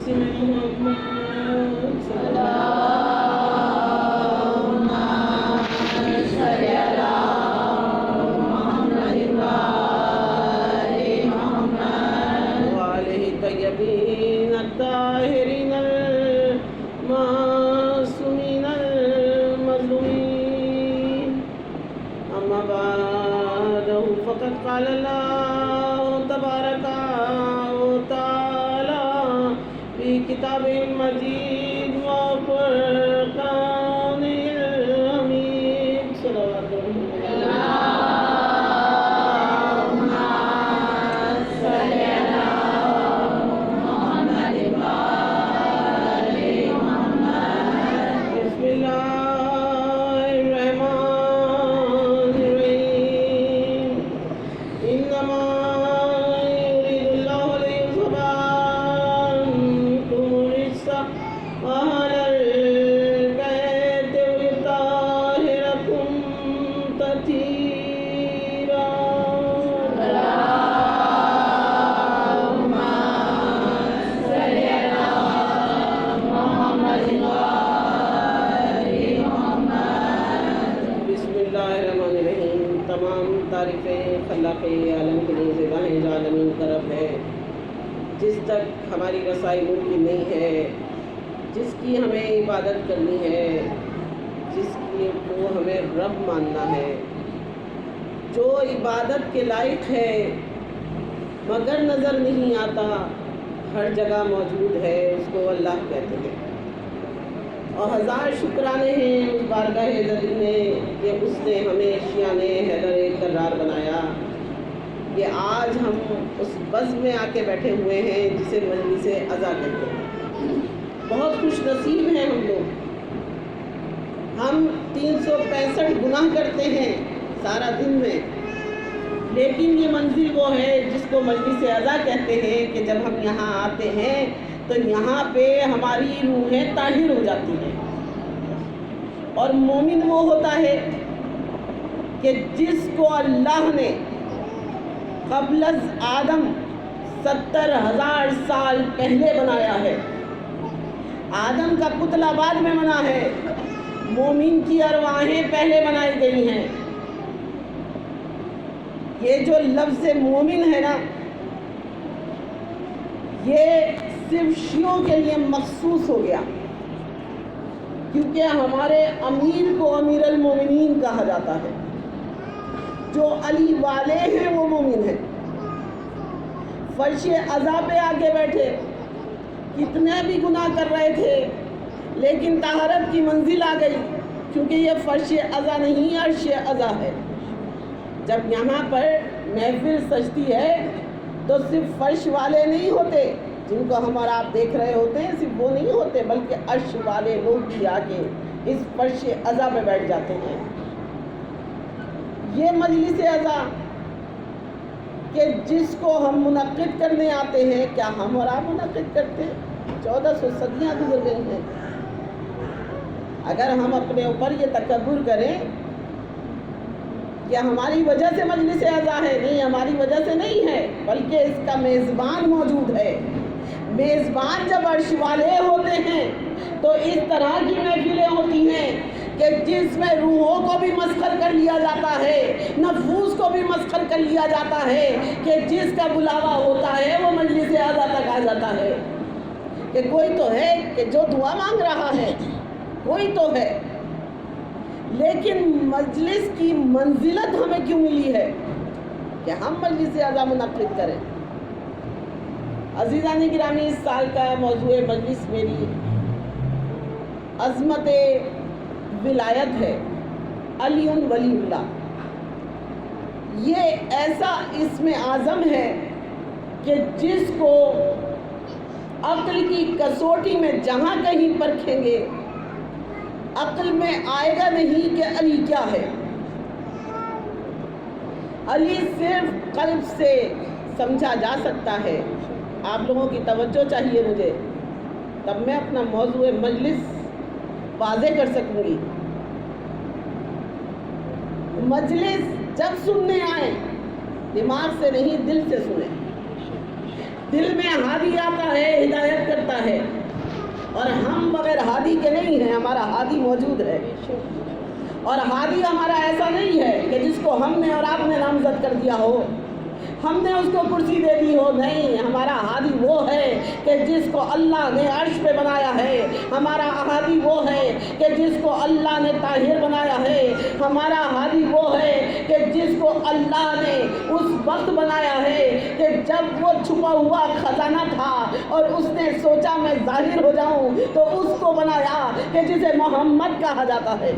محمد اللهم صل على محمد وآل محمد وآله الطيبين الطاهرين المعصومين المظلومين أما بعد فقد قال الله تبارك وتعالى في كتابه المجيد وفرقانه الحميد صلوات اللهم صل على محمد وآل محمد بسم الله الرحمن الرحيم إنما يريد الله ليذهب عنكم الرجس أهل البيت ويطهركم تطهيرا اللهم صل على محمد وآل محمد بسم اللہ الرحمن الرحیم. تمام تعریفیں خلاق عالم کے لیے زبان عالمین کا رب ہے جس تک ہماری رسائی ممکن نہیں ہے، جس کی ہمیں عبادت کرنی ہے، جس کی کو ہمیں رب ماننا ہے، جو عبادت کے لائق ہے مگر نظر نہیں آتا، ہر جگہ موجود ہے، اس کو اللہ کہتے ہیں. اور ہزار شکرانے ہیں اس بارگاہ عزت میں کہ اس نے ہمیں شیان حیدر کرار بنایا کہ آج ہم اس بزم میں آ کے بیٹھے ہوئے ہیں جسے مجلس عزا کہتے ہیں. بہت خوش نصیب ہیں ہم لوگ. ہم 365 گناہ کرتے ہیں سارا دن میں، لیکن یہ منزل وہ ہے جس کو مجلس عزا کہتے ہیں کہ جب ہم یہاں آتے ہیں تو یہاں پہ ہماری روحیں طاہر ہو جاتی ہیں. اور مومن وہ ہوتا ہے کہ جس کو اللہ نے قبل از آدم 70,000 سال پہلے بنایا ہے. آدم کا پتلا بعد میں بنا ہے، مومن کی ارواحیں پہلے بنائی گئی ہیں. یہ جو لفظ مومن ہے نا، یہ صرف شیعوں کے لیے مخصوص ہو گیا، کیونکہ ہمارے امیر کو امیر المومنین کہا جاتا ہے. جو علی والے ہیں وہ مومن ہیں. فرش عزا پہ آ کے بیٹھے، کتنے بھی گناہ کر رہے تھے لیکن طہارت کی منزل آ گئی، کیونکہ یہ فرش عزا نہیں عرش عزا ہے. جب یہاں پر محفل سجتی ہے تو صرف فرش والے نہیں ہوتے جن کو ہم اور آپ دیکھ رہے ہوتے ہیں، صرف وہ نہیں ہوتے بلکہ عرش والے لوگ بھی آ کے اس فرش عزا پہ بیٹھ جاتے ہیں. یہ مجلس عزا کہ جس کو ہم منعقد کرنے آتے ہیں، کیا ہم اور آپ منعقد کرتے ہیں؟ 1400 صدیاں گزر گئی ہیں. اگر ہم اپنے اوپر یہ تکبر کریں کہ ہماری وجہ سے مجلس عزا ہے، نہیں، ہماری وجہ سے نہیں ہے، بلکہ اس کا میزبان موجود ہے. میزبان جب عرش والے ہوتے ہیں تو اس طرح کی محفلیں ہوتی ہیں کہ جس میں روحوں کو بھی مسخر کر لیا جاتا ہے، نفوس کو بھی مسخر کر لیا جاتا ہے، کہ جس کا بلاوا ہوتا ہے وہ مجلس عزا تک آ جاتا ہے کہ کوئی تو ہے کہ جو دعا مانگ رہا ہے، کوئی تو ہے. لیکن مجلس کی منزلت ہمیں کیوں ملی ہے کہ ہم مجلس عزا منعقد کریں؟ عزیزان گرامی، اس سال کا موضوع مجلس میری عظمت ولایت ہے، علی ولی اللہ. یہ ایسا اسم اعظم ہے کہ جس کو عقل کی کسوٹی میں جہاں کہیں پرکھیں گے عقل میں آئے گا نہیں کہ علی کیا ہے. علی صرف قلب سے سمجھا جا سکتا ہے. آپ لوگوں کی توجہ چاہیے مجھے، تب میں اپنا موضوع مجلس واضح کر سکوں گی. مجلس جب سننے آئیں دماغ سے نہیں دل سے سنیں. دل میں ہادی آتا ہے، ہدایت کرتا ہے، اور ہم بغیر ہادی کے نہیں ہیں، ہمارا ہادی موجود ہے۔ اور ہادی ہمارا ایسا نہیں ہے کہ جس کو ہم نے اور آپ نے نامزد کر دیا ہو، ہم نے اس کو کرسی دے دی ہو، نہیں، ہمارا ہادی وہ ہے کہ جس کو اللہ نے عرش پہ بنایا ہے۔ ہمارا ہادی وہ ہے کہ جس کو اللہ نے طاہر بنایا ہے۔ ہمارا ہادی وہ ہے کہ جس کو اللہ نے اس وقت بنایا ہے کہ جب وہ چھپا ہوا خزانہ تھا اور اس نے سوچا میں ظاہر ہو جاؤں، تو اس کو بنایا کہ جسے محمد کہا جاتا ہے۔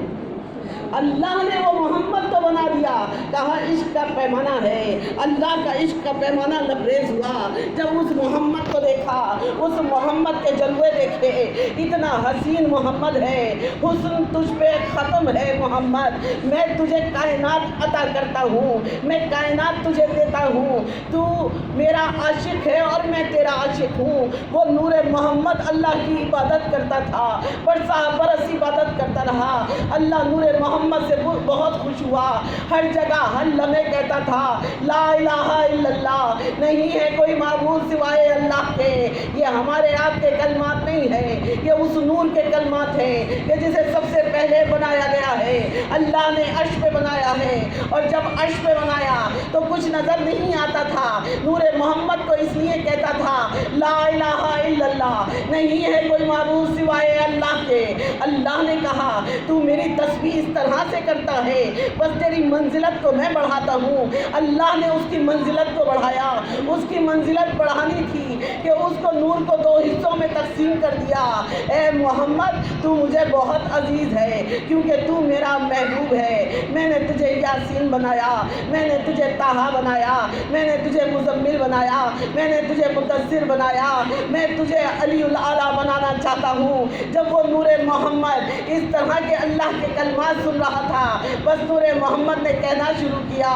اللہ نے وہ محمد تو بنا دیا، کہا عشق کا پیمانہ ہے۔ اللہ کا عشق کا پیمانہ لبریز ہوا جب اس محمد کو دیکھا، اس محمد کے جلوے دیکھے، اتنا حسین محمد ہے، حسن تجھ پہ ختم ہے محمد، میں تجھے کائنات عطا کرتا ہوں، میں کائنات تجھے دیتا ہوں، تو میرا عاشق ہے اور میں تیرا عاشق ہوں۔ وہ نور محمد اللہ کی عبادت کرتا تھا، برسہ برس عبادت کرتا رہا۔ اللہ نور محمد سے بہت خوش ہوا، ہر جگہ ہر لمحے کہتا تھا لا الہ الا اللہ، نہیں ہے کوئی معبود سوائے اللہ کے۔ یہ ہمارے آپ کے کلمات نہیں ہیں، یہ اس نور کے کلمات ہیں کہ جسے سب سے پہلے بنایا گیا ہے۔ اللہ نے عرش پہ بنایا ہے، اور جب عرش پہ بنایا تو کچھ نظر نہیں آتا تھا، نور محمد کو اس لیے کہتا تھا لا الہ الا اللہ، نہیں ہے کوئی معبود سوائے اللہ کے۔ اللہ نے کہا تو میری تسبیح اس طرح سے کرتا ہے، بس تیری منزلت کو میں بڑھاتا ہوں۔ اللہ نے اس کی منزلت کو بڑھایا، اس کی منزلت بڑھانی تھی کہ اس کو نور کو دو حصوں میں تقسیم کر دیا۔ اے محمد تو مجھے بہت عزیز ہے کیونکہ تو میرا محبوب ہے، میں نے تجھے یاسین بنایا، میں نے تجھے طٰہٰ بنایا، میں نے تجھے مزمل بنایا، میں نے تجھے مدثر بنایا، میں تجھے علی الاعلیٰ بنانا چاہتا ہوں۔ جب وہ نور محمد اس طرح کے اللہ کے کلمات سن رہا تھا، بس نور محمد نے کہنا شروع کیا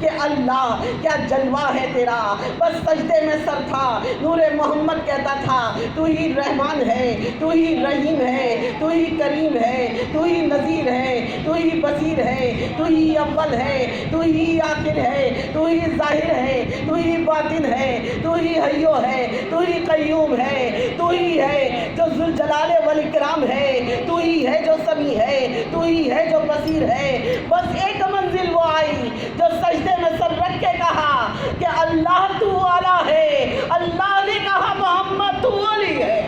کہ اللہ کیا جلوہ ہے تیرا، بس سجدے میں سر تھا۔ نور محمد کہتا تھا تو ہی رحمان ہے، تو ہی رحیم ہے، تو ہی کریم ہے، تو ہی نذیر ہے، تو ہی بصیر ہے، تو ہی اول ہے، تو ہی آخر ہے، تو ہی ظاہر ہے، تو ہی باطن ہے، تو ہی حیو ہے، تو ہی قیوم ہے، تو ہی ہے جو ذوالجلال والاکرام ہے، تو ہی ہے جو سمیع ہے، تو ہی ہے جو بصیر ہے۔ بس ایک منزل وہ آئی جو سجدے میں سر رکھ کے کہا کہ اللہ تو اعلیٰ ہے۔ اللہ نے کہا محمد تو علی ہے،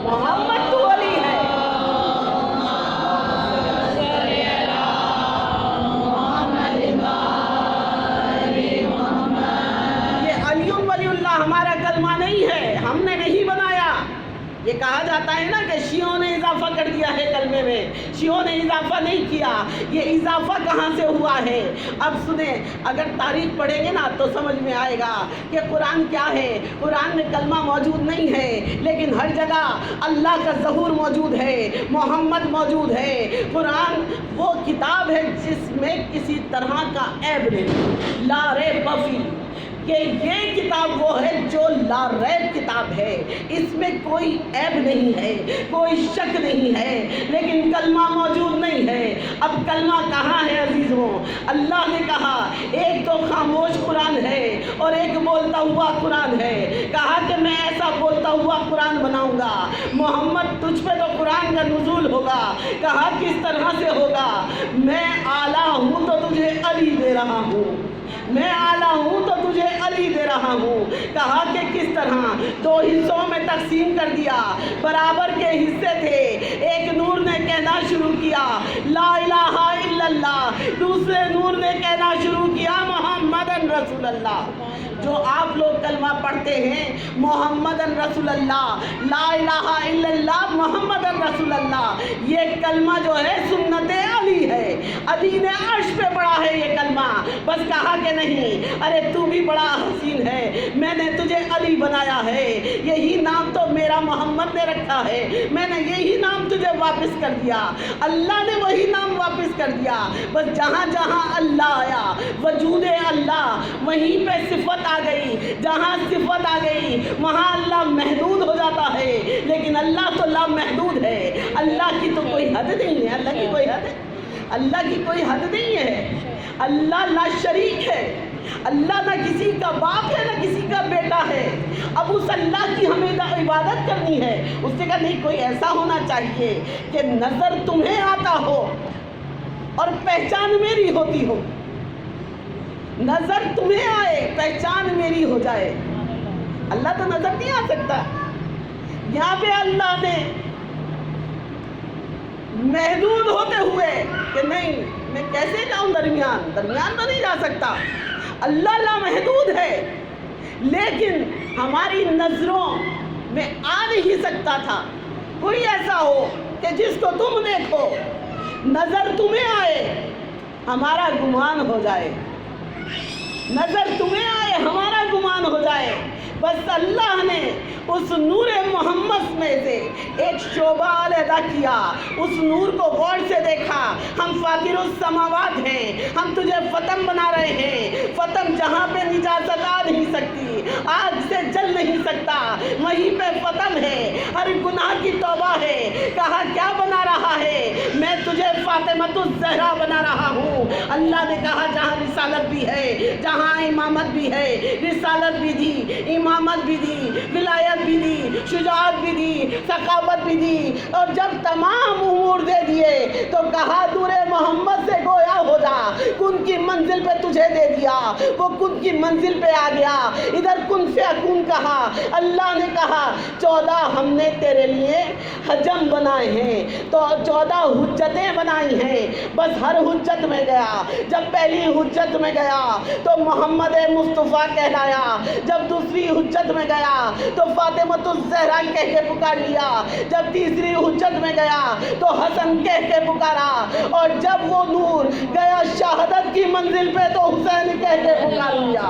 محمد تو علی ہے۔ یہ علی ولی اللہ ہمارا کلمہ نہیں ہے، ہم نے نہیں بنایا۔ یہ کہا جاتا ہے نا کہ شیعوں نے اضافہ کر دیا ہے کلمے میں، شیعوں نے اضافہ نہیں کیا۔ یہ اضافہ کہاں سے ہوا ہے؟ اب سنیں، اگر تاریخ پڑھیں گے نا تو سمجھ میں آئے گا کہ قرآن کیا ہے۔ قرآن میں کلمہ موجود نہیں ہے، لیکن ہر جگہ اللہ کا ظہور موجود ہے، محمد موجود ہے۔ قرآن وہ کتاب ہے جس میں کسی طرح کا عیب نہیں، لا ریب فیہ، کہ یہ کتاب وہ ہے جو لا ریب کتاب ہے، اس میں کوئی عیب نہیں ہے، کوئی شک نہیں ہے، لیکن کلمہ موجود نہیں ہے۔ اب کلمہ کہاں ہے عزیزوں؟ اللہ نے کہا ایک تو خاموش قرآن ہے اور ایک بولتا ہوا قرآن ہے۔ کہا کہ میں ایسا بولتا ہوا قرآن بناؤں گا، محمد تجھ پہ تو قرآن کا نزول ہوگا۔ کہا کس طرح سے ہوگا؟ میں اعلیٰ ہوں تو تجھے علی دے رہا ہوں، میں اعلیٰ ہوں تو تجھے علی دے رہا ہوں۔ کہا کہ کس طرح؟ دو حصوں میں تقسیم کر دیا، برابر کے حصے تھے۔ ایک نور نے کہنا شروع کیا لا الہ الا اللہ، دوسرے نور نے کہنا شروع کیا محمد رسول اللہ۔ جو آپ لوگ کلمہ پڑھتے ہیں محمد رسول اللہ، لا الہ الا اللہ محمد رسول اللہ، یہ کلمہ جو ہے سنت علی ہے۔ علی نے عرش پہ پڑھا ہے یہ کلمہ، بس کہا کہ نہیں، ارے تو بھی بڑا حسین ہے، میں نے تجھے علی بنایا ہے، یہی نام تو میرا محمد نے رکھا ہے، میں نے یہی نام تجھے واپس کر دیا۔ اللہ نے وہی نام واپس کر دیا۔ بس جہاں جہاں اللہ آیا، وجود اللہ، وہیں پہ صفت آ گئی۔ جہاں صفت آ گئی وہاں اللہ محدود ہو جاتا ہے، لیکن اللہ تو لا محدود ہے۔ اللہ کی تو کوئی حد نہیں ہے، اللہ کی کوئی حد ہے؟ اللہ کی کوئی حد نہیں ہے۔ اللہ لا شریک ہے، اللہ نہ کسی کا باپ ہے نہ کسی کا بیٹا ہے، اب اس اللہ کی ہمیں عبادت کرنی ہے۔ اس نے کہا نہیں، کوئی ایسا ہونا چاہیے کہ نظر تمہیں آتا ہو اور پہچان میری ہوتی ہو، نظر تمہیں آئے پہچان میری ہو جائے۔ اللہ تو نظر نہیں آ سکتا، یہاں پہ اللہ نے محدود ہوتے ہوئے کہ نہیں میں کیسے جاؤں درمیان تو نہیں جا سکتا، اللہ لامحدود ہے، لیکن ہماری نظروں میں آ نہیں سکتا تھا۔ کوئی ایسا ہو کہ جس کو تم دیکھو نظر تمہیں آئے ہمارا گمان ہو جائے، نظر تمہیں آئے ہمارا گمان ہو جائے۔ بس اللہ نے اس نور محمد میں سے ایک شعبہ علیحدہ کیا، اس نور کو غور سے دیکھا۔ ہم فاطر السماوات ہیں، ہم تجھے فتم بنا رہے ہیں، فتم جہاں پہ نجاست آ نہیں سکتی، آگ سے جل نہیں سکتا، وہیں پہ فتم ہے، ہر گناہ کی توبہ ہے۔ کہا کیا بنا رہا ہے؟ میں تجھے فاطمۃ الزہرا بنا رہا ہوں۔ اللہ نے کہا جہاں رسالت بھی ہے، جہاں امامت بھی ہے، رسالت بھی دی، امامت بھی دی، ولایت بھی دی، شجاعت بھی دی، ثقافت بھی دی، اور جب تمام امور دے دیے تو کہا نور محمد سے گویا ہو جا، کن کی منزل پہ تجھے دے دیا، وہ کن کی منزل پہ آ گیا۔ ادھر کن فیکون کہا، اللہ نے کہا 14 ہم نے تیرے لیے حجم بنائے ہیں، تو 14 حجتیں بنائی ہیں، بس ہر حجت میں گیا۔ جب پہلی حجت میں گیا تو محمد مصطفیٰ کہلایا، جب دوسری حجت میں گیا تو فاطمۃ الزہرا کہہ کے پکار لیا، جب تیسری حجت میں گیا تو حسن کہہ کے پکارا، اور جب وہ نور گیا شہادت کی منزل پہ تو حسین کہہ کے پکار لیا،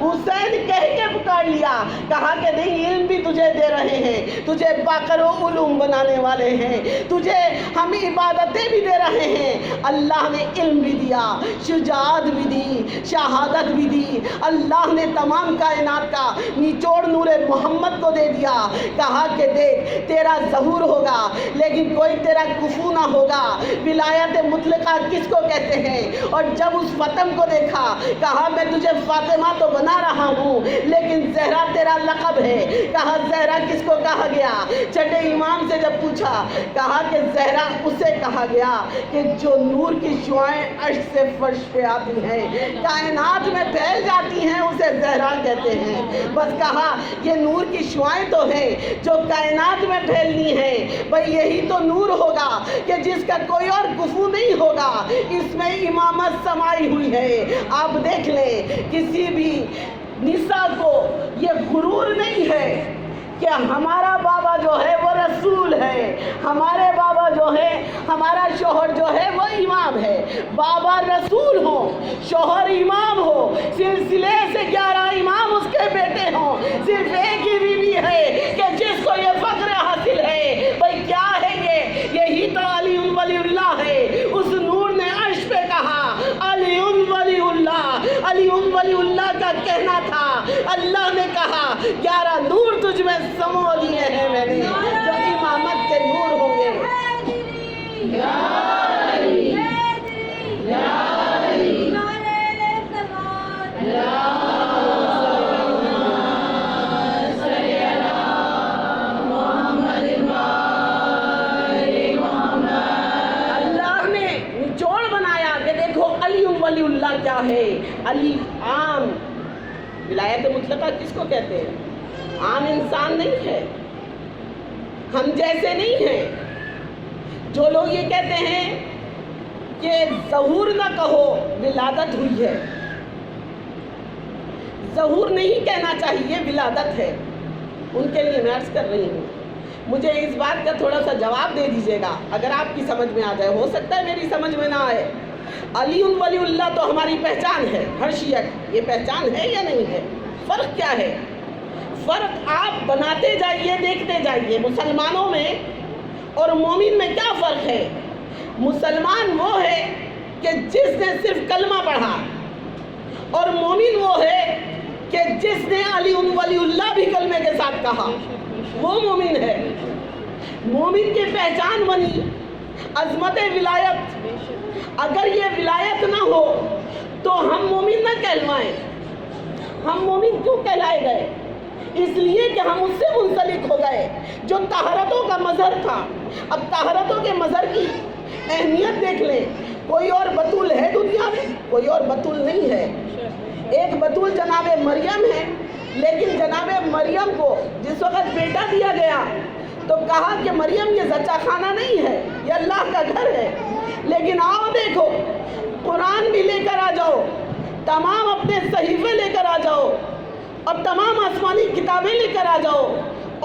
حسین کہہ کے پکار لیا۔ کہا کہ نہیں، علم بھی تجھے دے رہے ہیں، تجھے باقر و علوم بنانے والے ہیں، تجھے ہم عبادتیں بھی دے رہے ہیں۔ اللہ نے علم بھی دیا، شجاعت بھی دی، شہادت بھی دی۔ اللہ نے تمام کائنات کا نچوڑ نور محمد کو دے دیا۔ کہا کہ دیکھ تیرا ظہور ہوگا لیکن کوئی تیرا کفو نہ ہوگا۔ ولایت مطلقہ کس کو کہتے ہیں؟ اور جب اس فتم کو دیکھا کہا میں تجھے فاطمہ تو بنا رہا ہوں لیکن زہرا تیرا لقب ہے۔ کہا زہرا کس کو کہا گیا؟ چھٹے امام سے جب پوچھا کہا کہ زہرا اسے کہا گیا کہ جو نور کی شعائیں عرش سے فرش پہ آتی ہیں، کائنات میں پھیل جاتی ہیں، اسے زہرا کہتے ہیں۔ بس کہا یہ نور کی شعائیں تو ہیں جو کائنات میں پھیلنی ہیں، بھئی یہی تو نور ہوگا کہ جس کا کوئی اور کفو نہیں ہوگا، اس میں امامت سمائی ہوئی ہے۔ آپ دیکھ لیں کسی بھی نساء کو یہ غرور نہیں ہے کہ ہمارا بابا جو ہے وہ رسول ہے، ہمارے بابا جو ہے، ہمارا شوہر جو ہے وہ امام ہے۔ بابا رسول ہو، شوہر امام ہو، سلسلے سے 11 امام اس کے بیٹے ہوں، صرف ایک ہی بیوی ہے کہ جس کو یہ فخر حاصل ہے۔ بھئی کیا ہے یہی تو علی ولی اللہ ہے۔ اس نور نے عرش پہ کہا علی ولی اللہ، علی ولی اللہ کا کہنا تھا۔ اللہ نے کہا 11 نور تجھ میں سمو دیے ہیں میں نے، جو امامت کے نور ہوں گے۔ اللہ نے نچوڑ بنایا کہ دیکھو علی ولی اللہ کیا ہے۔ علی عام، ولایت مطلقہ کس کو کہتے ہیں؟ عام انسان نہیں ہے، ہم جیسے نہیں ہیں۔ جو لوگ یہ کہتے ہیں کہ ظہور نہ کہو ولادت ہوئی ہے، ظہور نہیں کہنا چاہیے، ولادت ہے، ان کے لیے میں عرض کر رہی ہوں مجھے اس بات کا تھوڑا سا جواب دے دیجیے گا اگر آپ کی سمجھ میں آ جائے، ہو سکتا ہے میری سمجھ میں نہ آئے۔ علی ولی اللہ تو ہماری پہچان ہے، ہر شیعہ کی یہ پہچان ہے یا نہیں ہے؟ فرق کیا ہے؟ فرق آپ بناتے جائیے، دیکھتے جائیے۔ مسلمانوں میں اور مومن میں کیا فرق ہے؟ مسلمان وہ ہے کہ جس نے صرف کلمہ پڑھا، اور مومن وہ ہے کہ جس نے علی ولی اللہ بھی کلمے کے ساتھ کہا، وہ مومن ہے۔ مومن کی پہچان بنی عظمت ولایت۔ اگر یہ ولایت نہ ہو تو ہم مومن نہ کہلوائیں۔ ہم مومن کیوں کہلائے گئے؟ اس لیے کہ ہم اس سے منسلک ہو گئے جو طہارتوں کا مظہر تھا۔ اب طہارتوں کے مظہر کی اہمیت دیکھ لیں۔ کوئی اور بطول ہے دنیا میں؟ کوئی اور بطول نہیں ہے۔ ایک بطول جناب مریم ہے، لیکن جناب مریم کو جس وقت بیٹا دیا گیا تو کہا کہ مریم یہ زچہ خانہ نہیں ہے، یہ اللہ کا گھر ہے۔ لیکن آؤ دیکھو، قرآن بھی لے کر آ جاؤ، تمام اپنے صحیفے لے کر آ جاؤ اور تمام آسمانی کتابیں لے کر آ جاؤ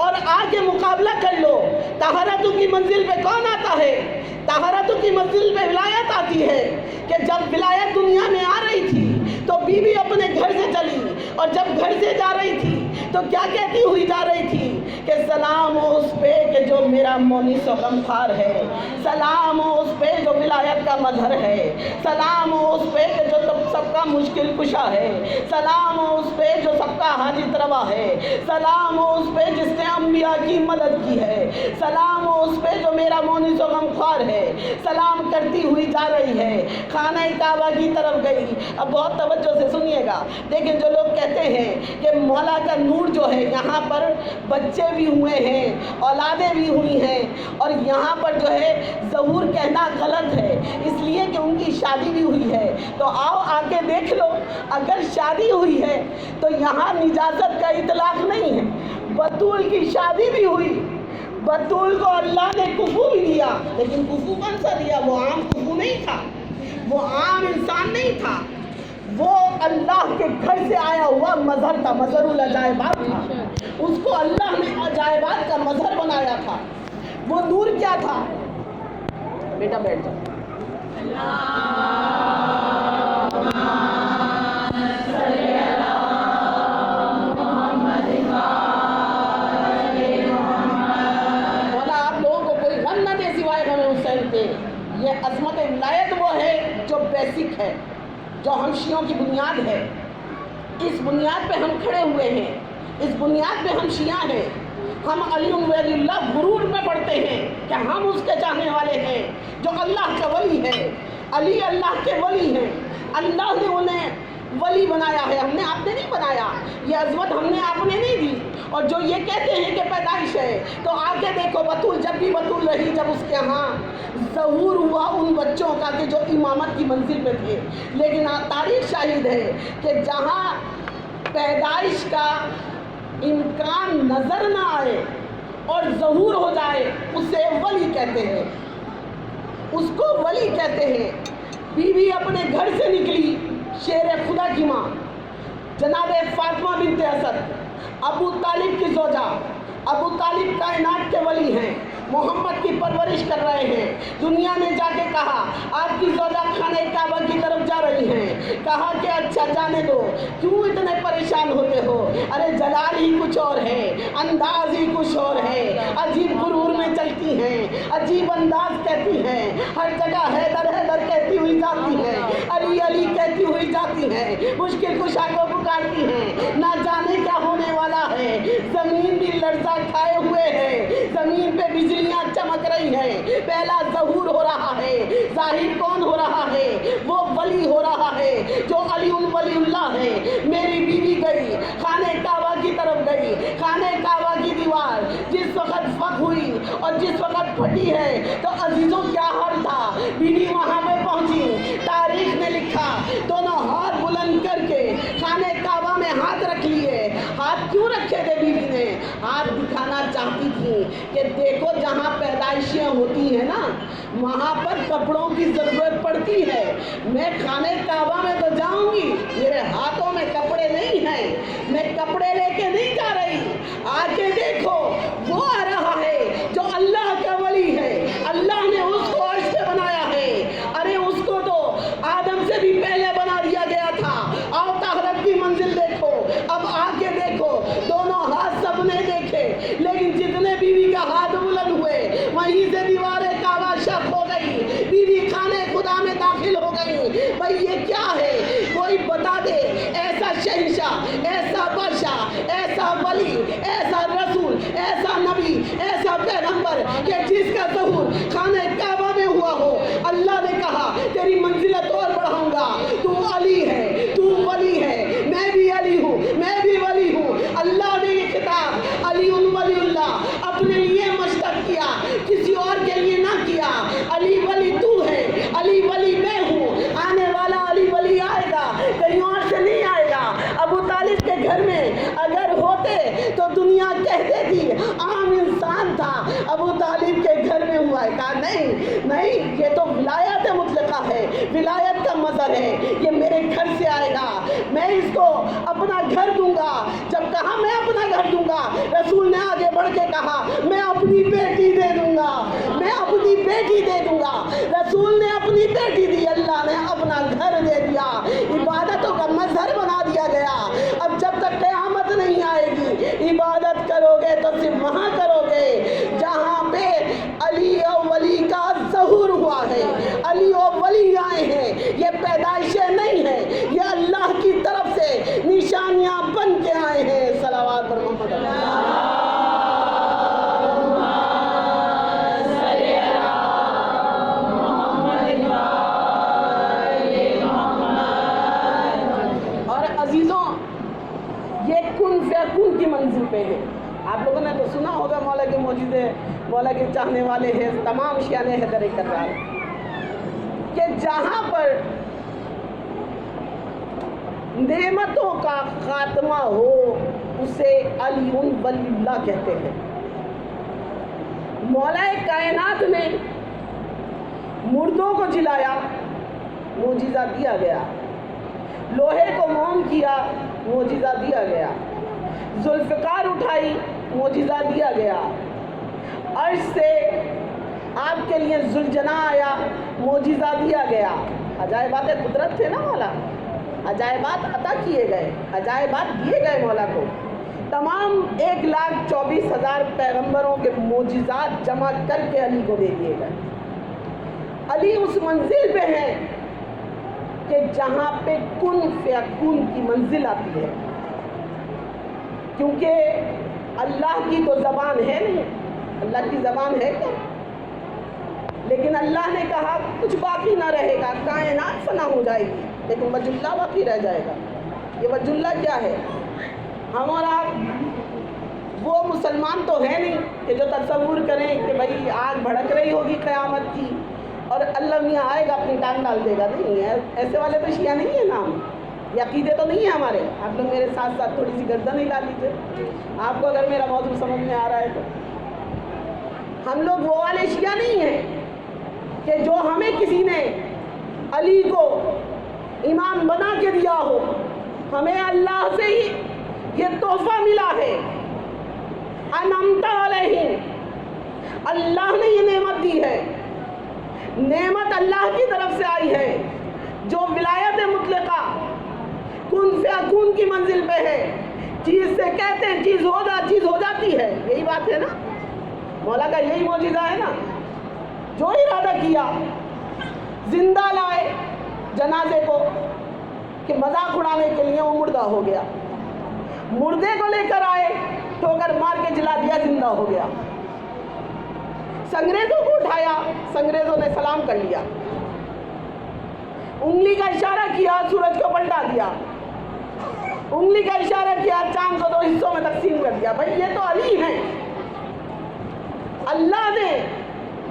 اور آ کے مقابلہ کر لو۔ طہارتوں کی منزل پہ کون آتا ہے؟ طہارتوں کی منزل پہ ولایت آتی ہے کہ جب ولایت دنیا میں آ رہی تھی تو بی بی اپنے گھر سے چلی، اور جب گھر سے جا رہی تھی تو کیا کہتی ہوئی جا رہی تھی کہ سلام ہو اس پہ کہ جو میرا مونس و غمخوار ہے، سلام ہو اس پہ جو ولایت کا مظہر ہے، سلام ہو اس پہ کہ جو سب کا مشکل کشا ہے، سلام ہو اس پہ جو سب کا حاجت روا ہے، سلام ہو اس پہ جس نے انبیاء کی مدد کی ہے، سلام ہو اس پہ جو میرا مونس و غمخوار ہے۔ سلام کرتی ہوئی جا رہی ہے، خانہ کعبہ کی طرف گئی۔ اب بہت توجہ سے سنیے گا، لیکن جو لوگ کہتے ہیں کہ مولا کا نور جو ہے یہاں پر بچے بھی ہوئے ہیں، اولادیں بھی ہوئی ہیں، اور یہاں پر جو ہے ظہور کہنا غلط ہے اس لیے کہ ان کی شادی بھی ہوئی ہے، تو آؤ آ کے دیکھ لو۔ اگر شادی ہوئی ہے تو یہاں نجاست کا اطلاق نہیں ہے، بطول کی شادی بھی ہوئی، بطول کو اللہ نے کفو بھی دیا، لیکن کفو کون سا دیا؟ وہ عام کفو نہیں تھا، وہ عام انسان نہیں تھا، وہ اللہ کے گھر سے آیا ہوا مظہر تھا، مظہر العجائبات تھا۔ اس کو اللہ نے عجائبات کا مظہر بنایا تھا۔ وہ نور کیا تھا؟ بیٹا بیٹھ جاؤ۔ مولا آپ لوگوں کو کوئی غم نہ دے سوائے غم حسین کے۔ یہ عظمت ولایت وہ ہے جو بیسک ہے، جو ہم شیعوں کی بنیاد ہے۔ اس بنیاد پہ ہم کھڑے ہوئے ہیں، اس بنیاد پہ ہم شیعہ ہیں۔ ہم علی ولی اللہ غرور میں پڑھتے ہیں کہ ہم اس کے چاہنے والے ہیں جو اللہ کا ولی ہے۔ علی اللہ کے ولی ہیں، اللہ نے انہیں ولی بنایا ہے، ہم نے آپ نے نہیں بنایا۔ یہ عظمت ہم نے آپ نے نہیں دی۔ اور جو یہ کہتے ہیں کہ پیدائش ہے، تو آگے دیکھو بطول جب بھی بطول رہی، جب اس کے ہاں ظہور ہوا ان بچوں کا کہ جو امامت کی منزل پہ تھے، لیکن تاریخ شاہد ہے کہ جہاں پیدائش کا امکان نظر نہ آئے اور ظہور ہو جائے اسے ولی کہتے ہیں، اس کو ولی کہتے ہیں۔ بی بی اپنے گھر سے نکلی، شیر خدا کی ماں جناب فاطمہ بنت اسد، ابو طالب کی زوجہ، ابو طالب کائنات کے ولی ہیں، محمد کی پرورش کر رہے ہیں۔ دنیا نے جا کے کہا آپ کی زوجہ خانہ کعبہ کی طرف جا رہی ہیں، کہا کہ اچھا جانے دو، کیوں اتنے پریشان ہوتے ہو؟ ارے جلال ہی کچھ اور ہے، انداز ہی کچھ اور ہے، عجیب غرور میں چلتی ہیں، عجیب انداز کہتی ہیں، ہر جگہ حیدر حیدر کہتی ہوئی جاتی ہیں، علی علی کہتی ہوئی جاتی ہیں، مشکل کشا کو پکارتی ہیں، نہ جانے کیا ہونے والا ہے۔ زمین بھی لرزہ کھائے ہوئے ہے، زمین پہ بجلیاں چمک رہی ہیں، پہلا ظہور ہو رہا ہے۔ ظاہر کون ہو رہا ہے؟ وہ ولی ہو رہا ہے جو علی ولی اللہ ہے۔ میری بیوی گئی، خانہ کعبہ کی طرف گئی، خانہ کعبہ کی دیوار جس وقت فک ہوئی اور جس وقت پھٹی ہے تو عزیزوں کیا حال تھا۔ بیوی وہاں پہ پہنچی، تاریخ نے لکھا دونوں ہاتھ بلند کر کے خانہ کعبہ میں ہاتھ رکھ لیے۔ ہاتھ کیوں رکھے تھے بیوی نے؟ ہاتھ دکھانا چاہتی تھی کہ دیکھو جہاں پیدائشیں ہوتی ہیں نا وہاں پر کپڑوں کی ضرورت پڑتی ہے، میں خانہ کعبہ میں تو جاؤں گی، میرے ہاتھوں میں کپڑے نہیں ہیں، میں کپڑے لے کے نہیں جا رہی۔ آ کے دیکھو وہ آ رہا ہے جو اللہ کا ولی ہے، اللہ نے اس کو عرش پہ بنایا ہے۔ ارے اس کو تو آدم سے بھی پہلے بنا دیا گیا تھا۔ آؤ طہارت کی منزل دیکھو، اب آ کے دیکھو، دونوں ہاتھ سب نے دیکھے، لیکن جتنے بیوی کا ہاتھ بلند ہوئے وہیں سے دیوار کعبہ شق ہو گئی، بیوی خانہ خدا میں داخل ہو گئی۔ بھائی یہ کیا ہے؟ کوئی بتا دے ایسا شہنشاہ، ایسا بادشاہ، ایسا ولی، ایسا رسول، ایسا نبی، ایسا پیغمبر کہ جس کا ظہور خانہ کعبہ میں ہوا ہو۔ اللہ نے کہا تیری منزلت اور بڑھاؤں گا، تو علی ہے، تو ولی ہے، میں بھی علی ہوں، ابو طالب کے گھر میں ہوا ہے. کہا نہیں نہیں، یہ تو ولایت مطلقہ ہے، ولایت کا مظہر ہے، یہ میرے گھر سے آئے گا، میں اس کو اپنا گھر دوں گا. جب کہا میں اپنا گھر دوں گا، رسول نے آگے بڑھ کے کہا میں اپنی بیٹی دے دوں گا، میں اپنی بیٹی دے دوں گا. رسول نے اپنی بیٹی دی، اللہ نے اپنا گھر دے دیا، عبادتوں کا مظہر بنا دیا گیا. اب جب تک قیامت نہیں آئے گی، عبادت کرو گے تو صرف وہاں کرو گے جہاں پہ علی اور ولی کا ظہور ہوا ہے. علی اور ولی آئے ہیں، یہ پیدائشیں نہیں ہیں، یہ اللہ کی طرف سے نشانیاں بن کے آئے ہیں. صلوات پر محمد. اور عزیزوں، یہ کن فیکون کی منزل پہ ہے. آپ لوگوں نے تو سنا ہوگا مولا کے معجزے، مولا کے چاہنے والے ہیں تمام شیان حیدر کرار، کہ جہاں پر نعمتوں کا خاتمہ ہو اسے علی ولی اللہ کہتے ہیں. مولا کائنات نے مردوں کو جلایا، معجزہ دیا گیا. لوہے کو موم کیا، معجزہ دیا گیا. ذوالفقار اٹھائی، معجزہ دیا گیا. عرش سے آپ کے لیے ذوالجناح آیا، معجزہ دیا گیا. عجائبات قدرت تھے نا مولا، عجائبات عطا کیے گئے، عجائبات دیے گئے مولا کو. تمام 1,24,000 پیغمبروں کے معجزات جمع کر کے علی کو دے دیے گئے. علی اس منزل پہ ہیں کہ جہاں پہ کن فیکون کی منزل آتی ہے. کیونکہ اللہ کی تو زبان ہے نہیں، اللہ کی زبان ہے کیا؟ لیکن اللہ نے کہا کچھ باقی نہ رہے گا، کائنات فنا ہو جائے گی لیکن وجہ اللہ باقی رہ جائے گا. یہ وجہ اللہ کیا ہے؟ ہم اور آپ وہ مسلمان تو ہے نہیں کہ جو تصور کریں کہ بھائی آگ بھڑک رہی ہوگی قیامت کی اور اللہ میاں آئے گا اپنی ٹانگ ڈال دے گا. نہیں ہے، ایسے والے تو شیعہ نہیں ہیں نام، یہ عقیدے تو نہیں ہیں ہمارے. آپ لوگ میرے ساتھ ساتھ تھوڑی سی گردن ہلا لیجیے آپ کو اگر میرا موضوع سمجھ میں آ رہا ہے تو. ہم لوگ وہ والے شیعہ نہیں ہیں کہ جو ہمیں کسی نے علی کو امام بنا کے دیا ہو. ہمیں اللہ سے ہی یہ تحفہ ملا ہے، انعمت علیہم، اللہ نے یہ نعمت دی ہے. نعمت اللہ کی طرف سے آئی ہے جو ولایت مطلقہ کن فیکون کی منزل پہ ہے. چیز سے کہتے ہیں چیز ہو جاتی ہے. یہی بات ہے نا، مولا کا یہی معجزہ ہے نا. جو ارادہ کیا زندہ لائے جنازے کو کہ مذاق اڑانے کے لیے وہ مردہ ہو گیا. مردے کو لے کر آئے، ٹھوکر مار کے جلا دیا، زندہ ہو گیا. سنگریزوں کو اٹھایا، سنگریزوں نے سلام کر لیا. انگلی کا اشارہ کیا، سورج کو پلٹا دیا. انگلی کا اشارہ کیا، چاند کو 2 حصوں میں تقسیم کر دیا. بھائی یہ تو علی ہیں. اللہ نے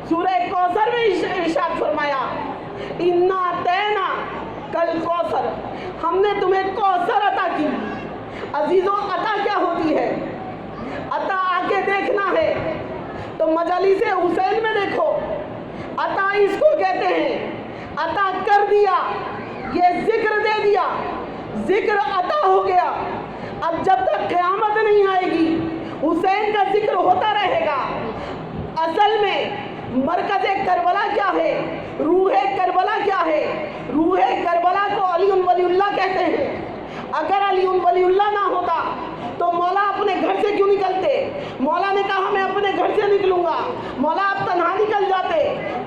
سورہ کوثر میں ارشاد فرمایا انا اعطینا کل کوثر، ہم نے تمہیں کوثر عطا کی. عزیزوں عطا کیا ہوتی ہے؟ عطا آ کے دیکھنا ہے تو مجالس حسین میں دیکھو، عطا اس کو کہتے ہیں. عطا کر دیا، یہ ذکر دے دیا، ذکر عطا ہو گیا. اب جب تک قیامت نہیں آئے گی حسین کا ذکر ہوتا رہے گا. اصل میں مرکز کربلا کیا ہے؟ روح کربلا کیا ہے؟ روح کربلا کو علی ولی اللہ کہتے ہیں. اگر علی ولی اللہ نہ ہوتا تو مولا اپنے گھر سے کیوں نکلتے؟ مولا نے کہا میں اپنے گھر سے نکلوں گا. مولا آپ تنہا نکل جاتے.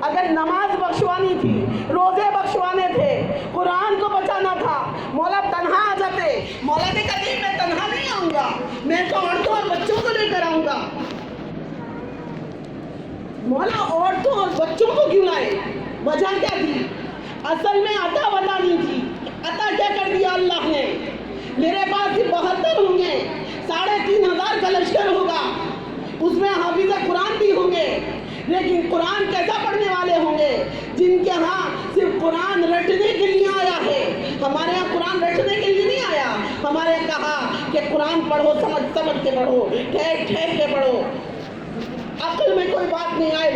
اگر نماز بخشوانی تھی، روزے بخشوانے تھے، قرآن کو بچانا تھا، مولا تنہا آ جاتے. مولا نے کہا نہیں میں تنہا نہیں آؤں گا، میں تو عورتوں اور بچوں کو لے کر آؤں گا. مولا عورتوں اور بچوں کو کیوں لائے؟ وجہ کیا تھی؟ اصل میں عطا بتانی تھی. عطا کیا کر دیا اللہ نے؟ میرے پاس 72 ہوں گے، 3,500 کا لشکر ہوگا، اس میں حافظ قرآن بھی ہوں گے، لیکن قرآن کیسا پڑھنے والے ہوں گے؟ جن کے ہاں صرف قرآن رٹنے کے لیے آیا ہے. ہمارے یہاں قرآن رٹنے کے لیے نہیں آیا. ہمارے یہاں کہا کہ قرآن پڑھو، سمجھ کے پڑھو، ٹھہر کے پڑھو. عقل میں کوئی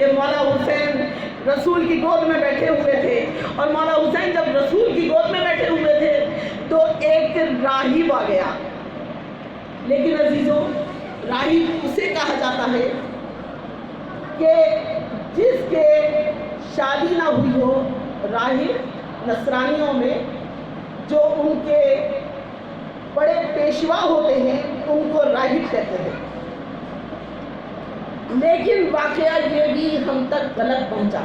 کہ مولا حسین رسول کی گود میں بیٹھے ہوئے تھے، اور مولا حسین جب رسول کی گود میں بیٹھے ہوئے تھے تو ایک راہب آ گیا. لیکن عزیزوں، راہب اسے کہا جاتا ہے کہ جس کے شادی نہ ہوئی ہو. راہب نصرانیوں میں جو ان کے بڑے پیشوا ہوتے ہیں ان کو راہب کہتے ہیں. لیکن واقعہ یہ بھی ہم تک غلط پہنچا.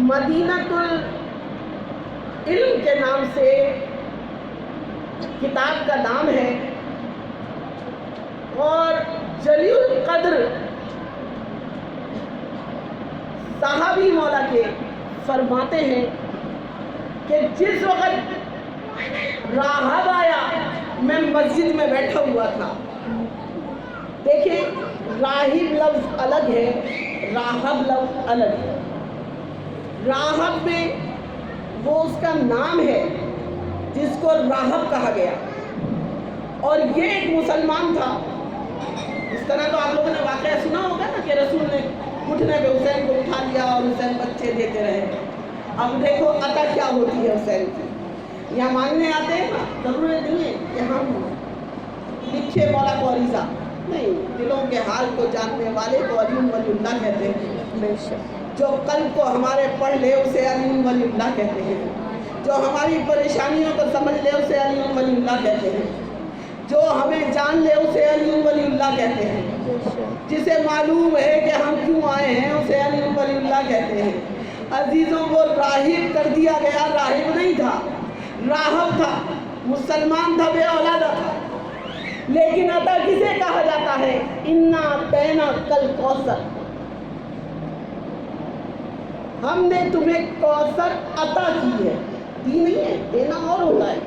مدینۃ العلم کے نام سے کتاب کا نام ہے، اور جلیل القدر صحابی مولا کے فرماتے ہیں کہ جس وقت راہب آیا میں مسجد میں بیٹھا ہوا تھا. دیکھیں، راہب لفظ الگ ہے، راہب لفظ الگ ہے. راہب میں وہ اس کا نام ہے جس کو راہب کہا گیا، اور یہ ایک مسلمان تھا. اس طرح تو آپ لوگوں نے واقعہ سنا ہوگا نا کہ رسول نے گھٹنے پہ حسین کو اٹھا لیا اور حسین بچے دیتے رہے. اب دیکھو عطا کیا ہوتی ہے حسین کی. یہاں مانگنے آتے ہیں نا، ضروری نہیں ہے کہ ہم لکھے مولا کو عریضہ نہیں، دلوں کے حال کو جاننے والے کو علی ولی اللہ کہتے ہیں. جو قلب کو ہمارے پڑھ لے اسے علی ولی اللہ کہتے ہیں. جو ہماری پریشانیوں کو سمجھ لے اسے علی ولی اللہ کہتے ہیں. جو ہمیں جان لے اسے علی ولی اللہ کہتے ہیں. جسے معلوم ہے کہ ہم کیوں آئے ہیں اسے علی ولی اللہ کہتے ہیں. عزیزوں، وہ راہب کر دیا گیا، راہب نہیں تھا، راہب تھا، مسلمان تھا، بے اولادہ تھا. لیکن عطا کسے کہا جاتا ہے؟ انا اعطینا کل کوثر، ہم نے تمہیں کوثر عطا کی ہے. دی نہیں ہے، دینا اور ہوتا ہے،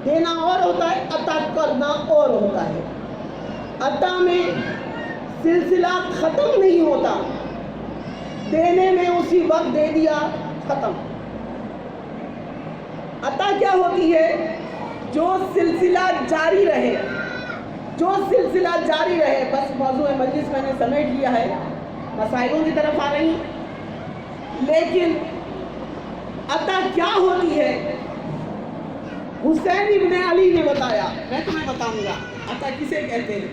دینا اور ہوتا ہے، عطا کرنا اور ہوتا ہے. عطا میں سلسلہ ختم نہیں ہوتا، دینے میں اسی وقت دے دیا ختم. عطا کیا ہوتی ہے؟ جو سلسلہ جاری رہے، جو سلسلہ جاری رہے. بس موضوع مجلس میں نے سمیٹ لیا ہے، مسائلوں کی طرف آ رہی. لیکن عطا کیا ہوتی ہے؟ حسین ابن علی نے بتایا، میں تمہیں بتاؤں گا عطا کسے کہتے ہیں.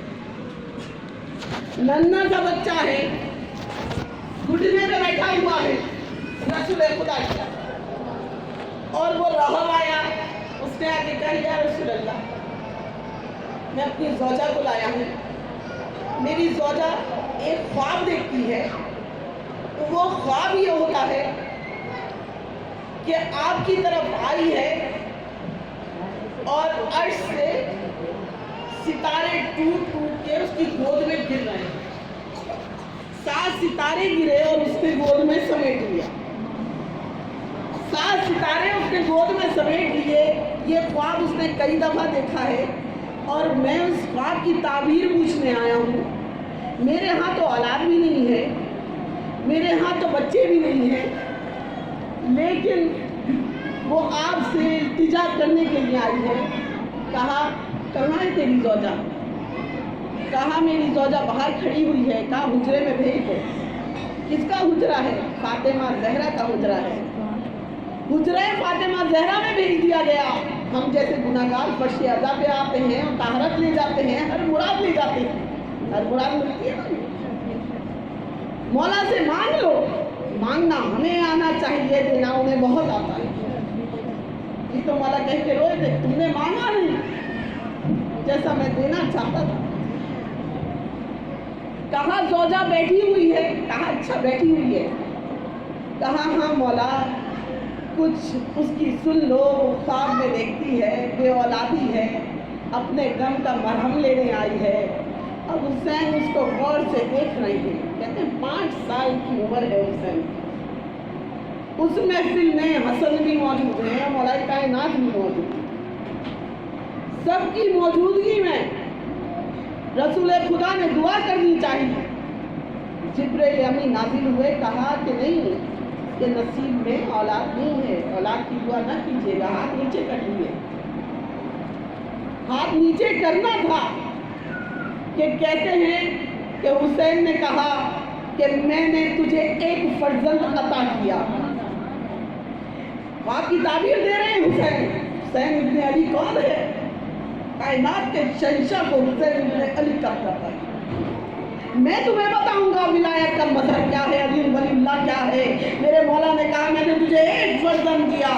ننھا سا بچہ ہے، گھٹنے پہ بیٹھا ہوا ہے رسول خدا کا، اور وہ راہب آیا. اس نے آگے کہا یا رسول اللہ، میں اپنی زوجہ کو لایا ہوں، میری زوجہ ایک خواب دیکھتی ہے. وہ خواب یہ ہوتا ہے کہ آپ کی طرف آئی ہے اور عرش سے ستارے ٹوٹ ٹوٹ کے اس کی گود میں گر رہے ہیں. 7 ستارے گرے اور اس نے گود میں سمیٹ لیا. 7 ستارے اس نے گود میں سمیٹ لیے. یہ خواب اس نے کئی دفعہ دیکھا ہے، اور میں اس خواب کی تعبیر پوچھنے آیا ہوں. میرے ہاں تو اولاد بھی نہیں ہے، میرے ہاں تو بچے بھی نہیں ہیں، لیکن وہ آپ سے التجا کرنے کے لیے آئی ہے. کہا کہاں ہے تیری زوجہ؟ کہا میری زوجہ باہر کھڑی ہوئی ہے. کہا حجرے میں بھیج دو. کس کا حجرہ ہے؟ فاطمہ زہرا کا حجرہ ہے. حجرہ فاطمہ زہرا میں بھیج دیا گیا. ہم جیسے گناہگار فرش اعضا پہ آتے ہیں اور طہارت لے جاتے ہیں، ہر مراد لے جاتے ہیں، ہر مراد ملتی ہے نا. مولا سے مانگ لو. مانگنا ہمیں آنا چاہیے، دینا انہیں بہت آتا ہے. یہ تو مولا کہہ کے روئے تھے، تم نے مانگا نہیں جیسا میں دینا چاہتا تھا. کہا زوجہ بیٹھی ہوئی ہے. کہا اچھا بیٹھی ہوئی ہے. کہا ہاں مولا، کچھ اس کی سن لو. خواب میں دیکھتی ہے، بے اولادی ہے، اپنے غم کا مرہم لینے آئی ہے. اب حسین اس کو غور سے دیکھ رہے ہیں. کہتے ہیں 5 سال کی عمر ہے حسین. اس محفل میں حسن بھی موجود ہیں، مولا کائنات بھی موجود ہیں. سب کی موجودگی میں رسول خدا نے دعا کرنی چاہیے. جبرائیل امین نازل ہوئے، کہا کہ نہیں، کہ نصیب میں اولاد نہیں ہے، اولاد کی دعا نہ کیجیے گا. ہاتھ نیچے کر لیے. ہاتھ نیچے کرنا تھا. کہ کہتے ہیں کہ حسین نے کہا کہ میں نے تجھے ایک فرزند عطا کیا. آپ کی تعبیر دے رہے ہیں حسین ابن علی کون ہے؟ کائنات کے شہنشاہ کو حسین ابن علی کا کرتا ہے. میں تمہیں بتاؤں گا ولایت کا مظہر کیا ہے، علی ولی اللہ کیا ہے. میرے مولا نے کہا میں نے تجھے ایک فرزند دیا.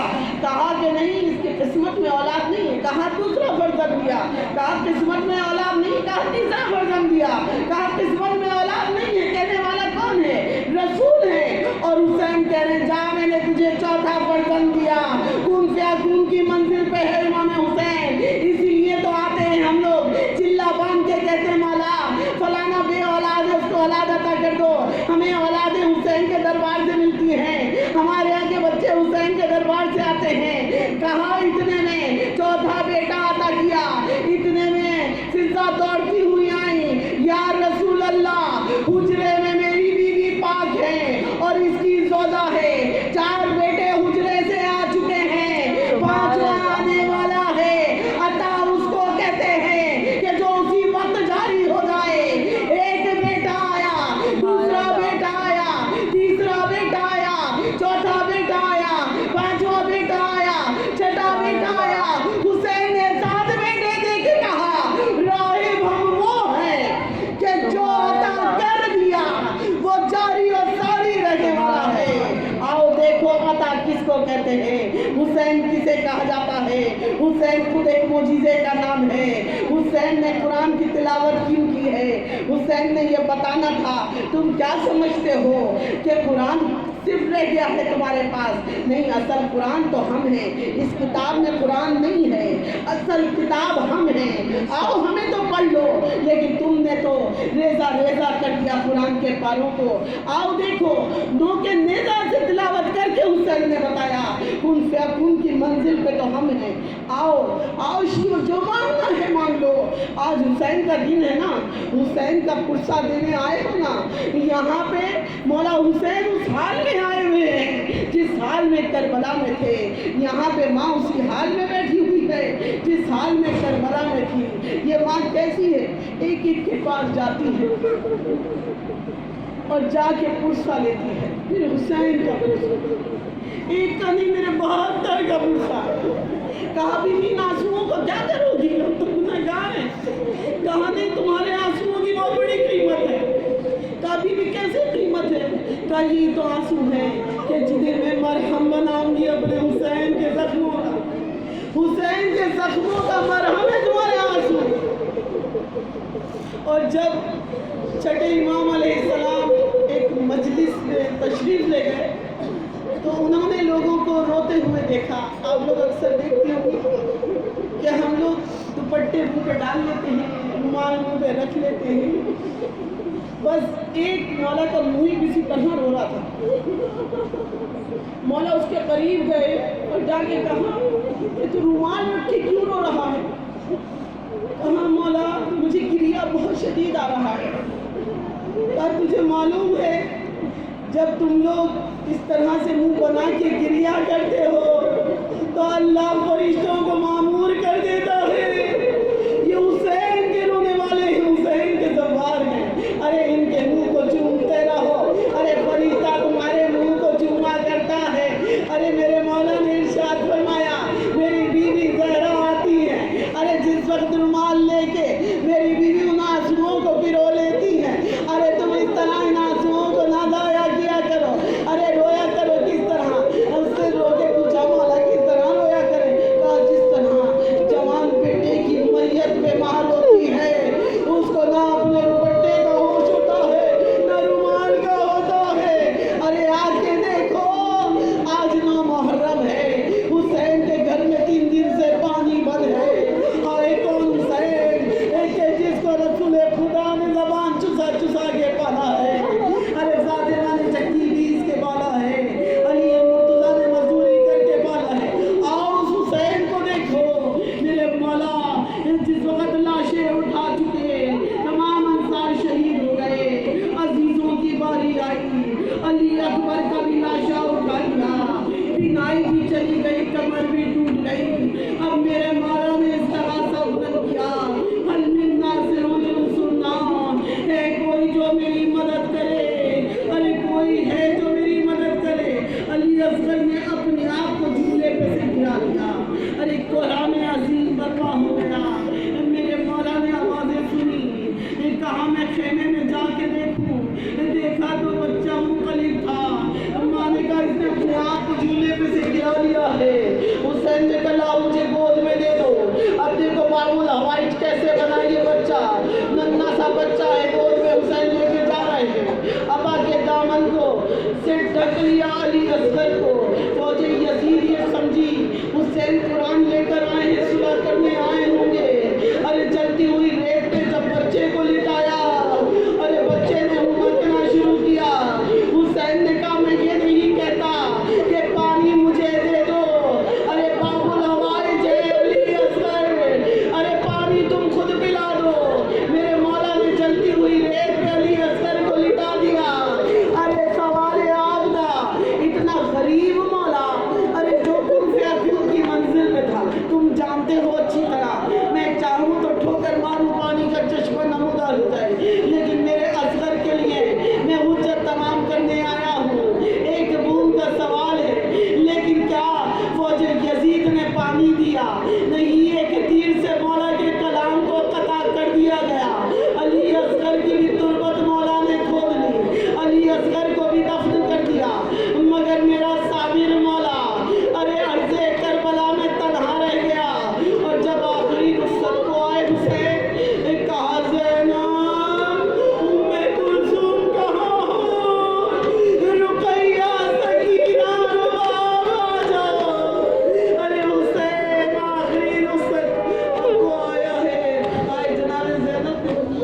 کہا کہ نہیں، اس کی قسمت میں اولاد نہیں ہے. کہا دوسرا فرزند دیا. کہا قسمت میں اولاد نہیں. کہا تیسرا فرزند دیا. کہا قسمت میں اولاد نہیں ہے. کہنے والا کون ہے؟ رسول ہے. اور حسین کہہ رہے ہیں جا میں نے تجھے چوتھا فرزند دیا. کون فیکون کی منزل پہ ہے امام حسین. اسی لیے تو آتے ہیں ہم لوگ چلا باندھ کے کہتے ہیں مولا فلانا بے اولاد ہے، اس کو اولاد عطا کر دو. ہمیں اولاد حسین کے دربار سے ملتی ہیں. ہمارے یہاں کے بچے حسین کے دربار سے آتے ہیں. کہا اتنے میں چوتھا بیٹا عطا کیا. اتنے میں فضا دوڑتی ہوئی آئی، یا رسول اللہ حجرے میں میری بیوی پاک ہے اور اس کی زوجہ ہے. 4 بیٹے حجرے سے آ چکے ہیں، 5واں آنے والا ہے. عطا اس کو کہتے ہیں کہ جو اسی وقت جاری ہو جائے. ایک بیٹا آیا، دوسرا بیٹا آیا، تیسرا بیٹا آیا، چوتھا بیٹا آیا، 5واں بیٹا آیا، 6واں بیٹا آیا. حسین نے 7 بیٹے دے کے کہا راہب ہم وہ ہیں کہ جو عطا کر دیا وہ جاری اور ساری رہنے والا ہے. آؤ دیکھو عطا کس کو کہتے ہیں. حسین کسے کہا جاتا ہے؟ حسین خود ایک معجزے کا نام ہے. حسین نے قرآن کی تلاوت کیوں کی ہے؟ حسین نے یہ بتانا تھا. تم کیا سمجھتے ہو کہ قرآن صرف رہ گیا ہے تمہارے پاس؟ نہیں، اصل قرآن تو ہم ہیں. اس کتاب میں قرآن نہیں ہے، اصل کتاب ہم ہیں. آؤ ہمیں تو پڑھ لو. لیکن تم نے تو ریزہ ریزہ کر دیا قرآن کے پاروں کو. آؤ دیکھو نو کے نیزہ سے تلاوت کر کے حسین نے بتایا کن فیکون کی منزل پہ تو ہم ہیں. آؤ جو مانگنا ہے مانگ لو. آج حسین کا دن ہے نا، حسین کا پرسہ دینے آئے ہو نا. یہاں پہ مولا حسین اس حال میں آئے ہوئے ہیں جس حال میں کربلا میں تھے. یہاں پہ ماں اسی حال میں بیٹھی ہوئی ہے جس حال میں کربلا میں تھی. یہ ماں کیسی ہے؟ ایک ایک کے پاس جاتی ہے اور جا کے پرسہ لیتی ہے. میرے حسین کا پرسہ، ایک کا نہیں میرے 72 کا پرسہ. کہا بیوی ان آنسوؤں کو کیا کرو گی؟ ہم تو گنہگار ہیں. کہا نہیں، تمہارے آنسوؤں کی بہت بڑی قیمت ہے. کہا بیوی کیسے قیمت ہے؟ کہا یہ تو آنسو ہیں کہ جنہیں میں مرہم بناؤں گی اپنے حسین کے زخموں کا. حسین کے زخموں کا مرہم ہے تمہارے آنسو. اور جب چھٹے امام علیہ السلام ایک مجلس میں تشریف لے گئے تو انہوں نے لوگوں کو روتے ہوئے دیکھا. آپ لوگ اکثر دیکھتے ہوں گے کہ ہم لوگ دوپٹے منہ پہ ڈال لیتے ہیں، رومال منہ پہ رکھ لیتے ہیں. بس ایک مولا کا منہ ہی کسی طرح رو رہا تھا. مولا اس کے قریب گئے اور جا کے کہا کہ تو رومال رکھ کے کیوں رو رہا ہے؟ کہا مولا مجھے گریا بہت شدید آ رہا ہے. کہا تجھے معلوم ہے جب تم لوگ اس طرح سے منہ بنا کے گریا کرتے ہو تو اللہ فرشتوں کو مامور کر دیتا ہے. یہ حسین کے رونے والے ہیں، حسین کے دربار میں. ارے ان کے منہ کو چومتے رہو. ارے فرشتہ تمہارے منہ کو چوما کرتا ہے. ارے میرے مولا نے ارشاد فرمایا میری بیوی زہرا آتی ہے. ارے جس وقت رومال لے کے میری بیوی ان آنسوؤں کو پرو لیتی ہے. ارے تم اس طرح ان آنسوؤں کو نہ ضائع کیا کرو. ارے رویا کرو کس طرح؟ اس سے رو کے پوچھا مولا کس طرح رویا کرے؟ کہا جس طرح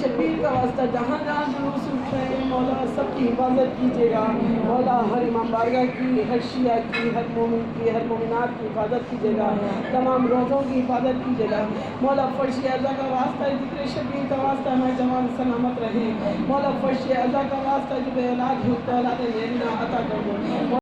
شبیر کا واسطہ جہاں جہاں جلوس اٹھ رہے ہیں مولا سب کی حفاظت کیجیے گا مولا، ہر امام بارگاہ کی، ہر شیعہ کی، ہر مومن کی، ہر مومنات کی حفاظت کیجیے گا، تمام روزوں کی حفاظت کیجیے گا مولا۔ فرش اعلیٰ کا واسطہ ذکر شبیر کا واسطہ ہمیں جوان سلامت رہے مولا، فرش اعلیٰ کا واسطہ جو بے اولاد ہو تو اولاد نیرنا عطا کر دو۔